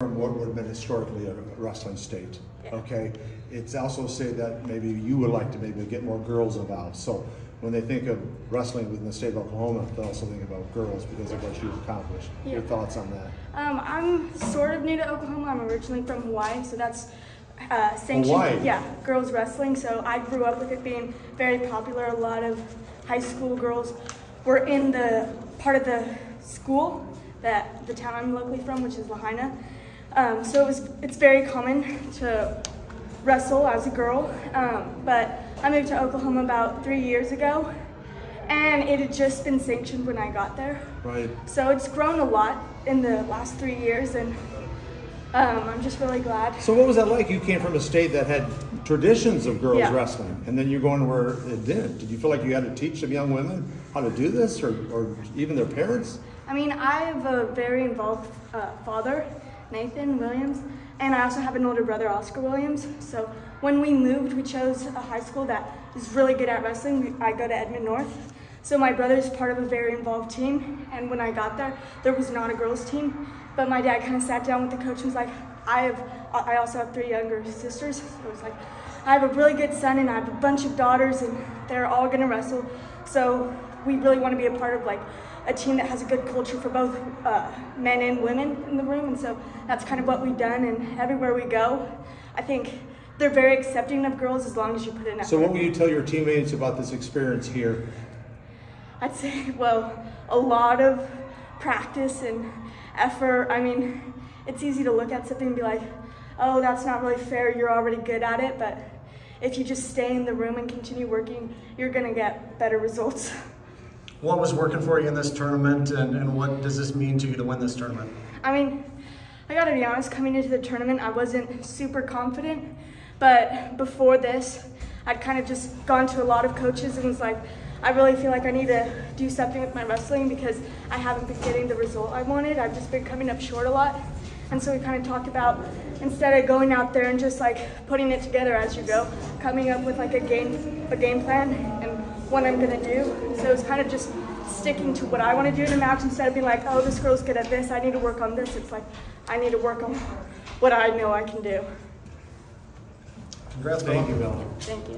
from what would have been historically a wrestling state. Yeah. Okay, it's also said that maybe you would like to maybe get more girls involved. So when they think of wrestling within the state of Oklahoma, they also think about girls because of what you've accomplished. Yeah. Your thoughts on that? I'm sort of new to Oklahoma. I'm originally from Hawaii, so that's sanctioned. Hawaii? Yeah, girls wrestling. So I grew up with it being very popular. A lot of high school girls were in the part of the school that the town I'm locally from, which is Lahaina. So it's very common to wrestle as a girl, but I moved to Oklahoma about 3 years ago, and it had just been sanctioned when I got there. Right. So it's grown a lot in the last 3 years, and I'm just really glad. So what was that like? You came from a state that had traditions of girls Yeah. wrestling, and then you're going where it didn't. Did you feel like you had to teach some young women how to do this, or even their parents? I mean, I have a very involved father, Nathan Williams, and I also have an older brother, Oscar Williams. So when we moved, we chose a high school that is really good at wrestling. I go to Edmond North. So my brother's part of a very involved team, and when I got there was not a girls team, but my dad kind of sat down with the coach and was like, I also have 3 younger sisters, so it was like, I have a really good son and I have a bunch of daughters and they're all gonna wrestle. So we really want to be a part of like a team that has a good culture for both men and women in the room, and so that's kind of what we've done, and everywhere we go, I think they're very accepting of girls as long as you put in effort. So what will you tell your teammates about this experience here? I'd say, well, a lot of practice and effort. I mean, it's easy to look at something and be like, oh, that's not really fair, you're already good at it, but if you just stay in the room and continue working, you're gonna get better results. What was working for you in this tournament, and what does this mean to you to win this tournament? I mean, I gotta be honest, coming into the tournament, I wasn't super confident, but before this, I'd kind of just gone to a lot of coaches and was like, I really feel like I need to do something with my wrestling because I haven't been getting the result I wanted. I've just been coming up short a lot. And so we kind of talked about, instead of going out there and just like putting it together as you go, coming up with like a game plan and what I'm gonna do. So it's kind of just sticking to what I want to do in a match instead of being like, oh, this girl's good at this, I need to work on this. It's like, I need to work on what I know I can do. Congrats, Thank you, Bella. Thank you.